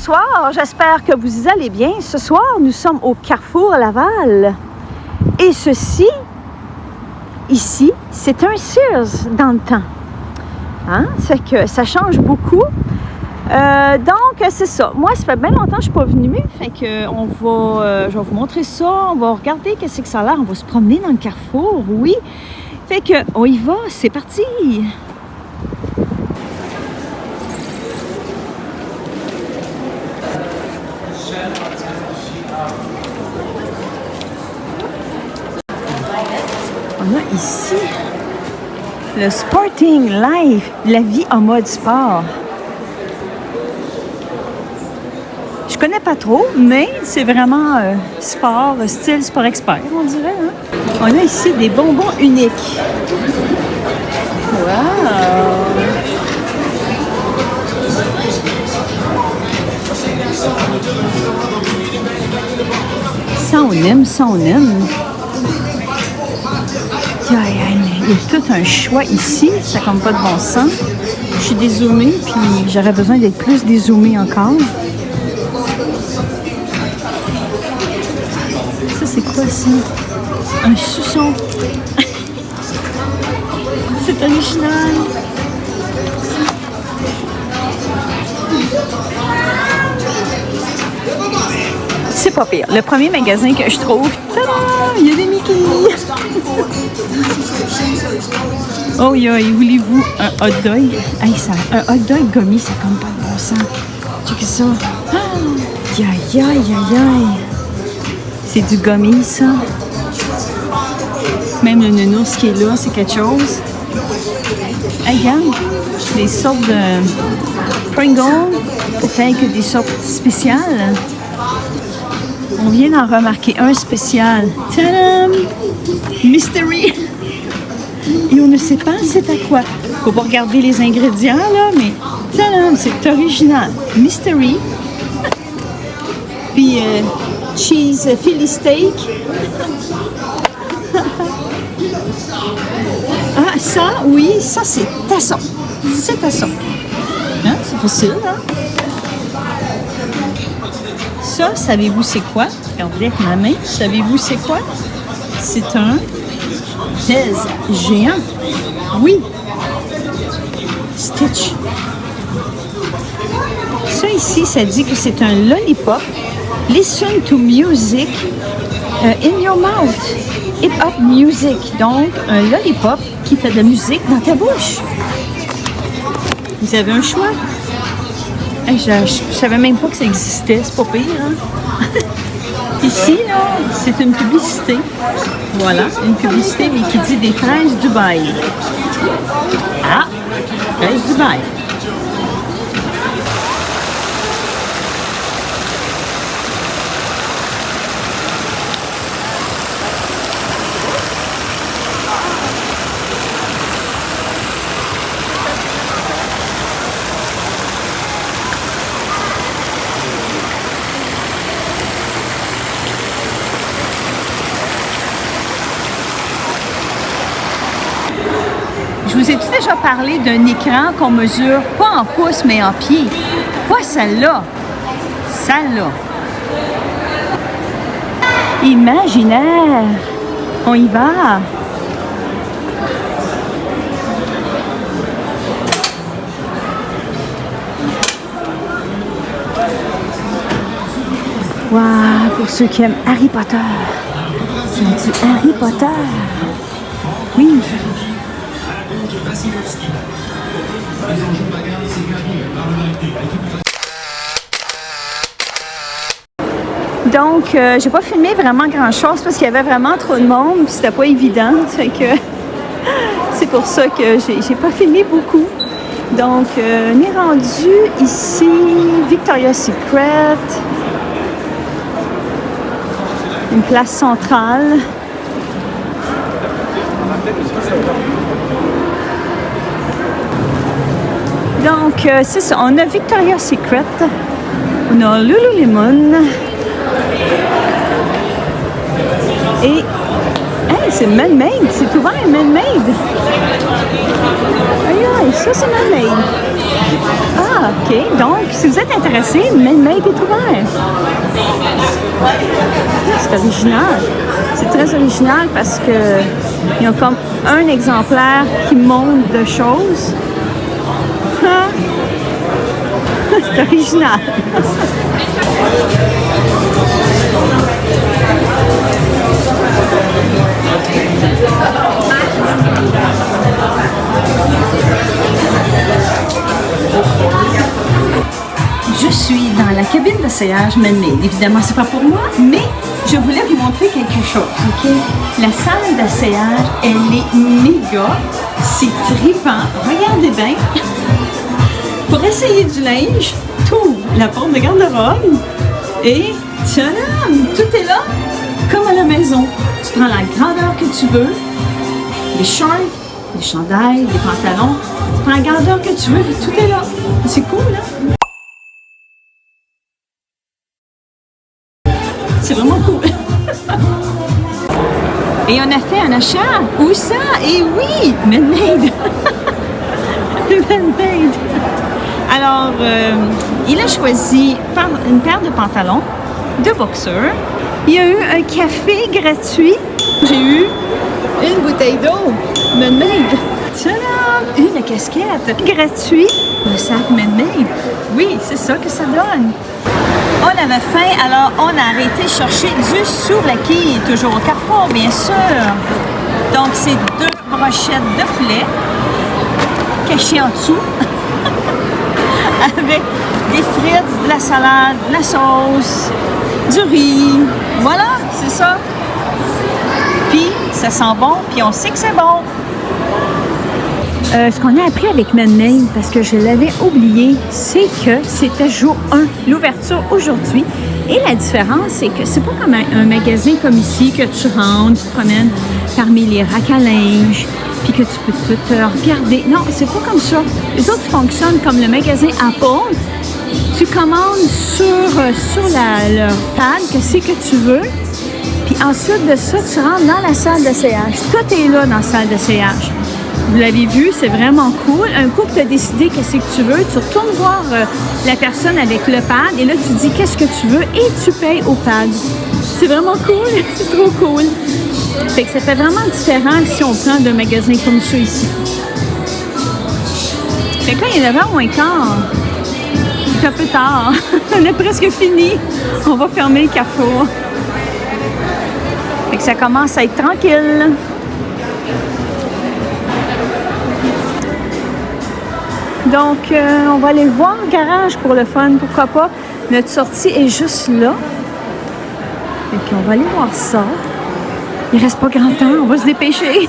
bonsoir, j'espère que vous allez bien. Ce soir, nous sommes au Carrefour Laval. Et ceci, ici, c'est un Sears dans le temps. Hein? Ça fait que ça change beaucoup. Donc, c'est ça. Moi, ça fait bien longtemps que je ne suis pas venue. Fait que je vais vous montrer ça. On va regarder qu'est-ce que ça a l'air. On va se promener dans le Carrefour, oui. Fait que, on y va. C'est parti! On a ici le Sporting Life, la vie en mode sport. Je connais pas trop, mais c'est vraiment sport, style sport expert, on dirait. Hein? On a ici des bonbons uniques. Wow! Ça, on aime, ça, on aime. Il y a tout un choix ici, ça n'a comme pas de bon sens. Je suis dézoomée, puis j'aurais besoin d'être plus dézoomée encore. Ça, c'est quoi ça? Un suçon. C'est original. C'est pas pire. Le premier magasin que je trouve, tada! Il y a des Mickey! Oh, voulez-vous un hot dog? Hey, un hot dog gummy, ça compte pas de bon sens. Check ça. Aïe. C'est du gummy, ça. Même le nounours qui est là, c'est quelque chose. Hey, regarde, des sortes de Pringles, peut-être des sortes spéciales. On vient d'en remarquer un spécial. Tadam! Mystery! Et on ne sait pas c'est à quoi. Faut pas regarder les ingrédients, là, mais tadam! C'est original. Mystery. Puis cheese Philly steak. Ah, ça, oui, ça, c'est tasson. C'est tasson. Hein? C'est facile, hein? Ça, savez-vous c'est quoi? Regardez avec ma main. Savez-vous c'est quoi? C'est un Pez géant. Oui. Stitch. Ça ici, ça dit que c'est un lollipop. Listen to music in your mouth. Hip hop music. Donc, un lollipop qui fait de la musique dans ta bouche. Vous avez un choix. Je savais même pas que ça existait, c'est pas pire, hein? Ici, là, c'est une publicité. Voilà, une publicité, mais qui dit des fraises Dubaï. Ah, fraises Dubaï. Je vous ai-tu déjà parlé d'un écran qu'on mesure pas en pouces, mais en pieds? Pas celle-là. Celle-là. Imaginaire. On y va. Wow, pour ceux qui aiment Harry Potter. C'est du Harry Potter. Oui. Donc, j'ai pas filmé vraiment grand-chose parce qu'il y avait vraiment trop de monde puis c'était pas évident. Fait que c'est pour ça que j'ai pas filmé beaucoup. Donc, on est rendu ici, Victoria's Secret, une place centrale. Donc, c'est ça. On a Victoria's Secret. On a Lululemon. Et, hey, c'est man-made. C'est ouvert, man-made. Aïe, aïe. ça c'est Man-Made. Ah, OK. Donc, si vous êtes intéressé, Man-Made est ouvert. C'est original. C'est très original parce que ils ont comme un exemplaire qui montre de choses. Ah. C'est original. Je suis dans la cabine d'essayage Man-Made. Évidemment, c'est pas pour moi, mais je voulais vous montrer quelque chose, OK? La salle d'essayage, elle est méga. C'est trippant. Regardez bien. Pour essayer du linge, tu ouvres la porte de garde-robe et tadam! Tout est là, comme à la maison. Tu prends la grandeur que tu veux, les shorts, les chandails, les pantalons. Tu prends la grandeur que tu veux et tout est là. C'est cool, hein? C'est vraiment cool. Et on a fait un achat. Où ça? Et oui, Man-Made. Man-Made. Alors, il a choisi une paire de pantalons de boxeur. Il y a eu un café gratuit. J'ai eu une bouteille d'eau Man-Made. Tadam! Une casquette gratuite. Un sac Man-Made. Oui, c'est ça que ça donne. On avait faim, alors on a arrêté de chercher du souvlaki, toujours au Carrefour, bien sûr. Donc, c'est 2 brochettes de poulet cachées en dessous, avec des frites, de la salade, de la sauce, du riz. Voilà, c'est ça. Puis, ça sent bon, puis on sait que c'est bon. Ce qu'on a appris avec Man-Made, parce que je l'avais oublié, c'est que c'était jour 1, l'ouverture aujourd'hui. Et la différence, c'est que c'est pas comme un magasin comme ici, que tu rentres, tu te promènes parmi les racks à linge, puis que tu peux tout regarder. Non, c'est pas comme ça. Les autres fonctionnent comme le magasin Apple. Tu commandes sur le pad, qu'est-ce que tu veux. Puis ensuite de ça, tu rentres dans la salle d'essayage. Tout est là dans la salle d'essayage. Vous l'avez vu, c'est vraiment cool. Un coup que tu as décidé qu'est-ce que tu veux, tu retournes voir la personne avec le pad et là, tu dis qu'est-ce que tu veux et tu payes au pad. C'est vraiment cool, c'est trop cool. Fait que ça fait vraiment différent si on prend d'un magasin comme ça ici. Fait que là, il est 9h moins quart. C'est un peu tard. On a presque fini. On va fermer le carrefour. Fait que ça commence à être tranquille. Donc, on va aller voir le garage pour le fun, pourquoi pas. Notre sortie est juste là. Et puis, on va aller voir ça. Il reste pas grand temps, on va se dépêcher.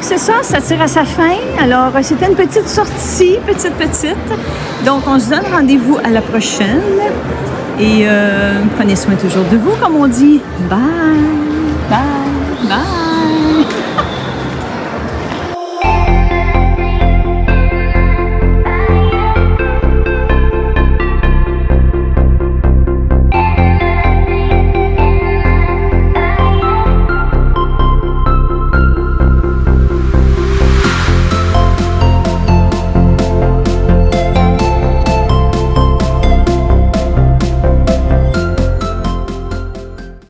C'est ça, ça tire à sa fin. Alors, c'était une petite sortie, petite. Donc, on se donne rendez-vous à la prochaine. Et prenez soin toujours de vous, comme on dit. Bye! Bye! Bye!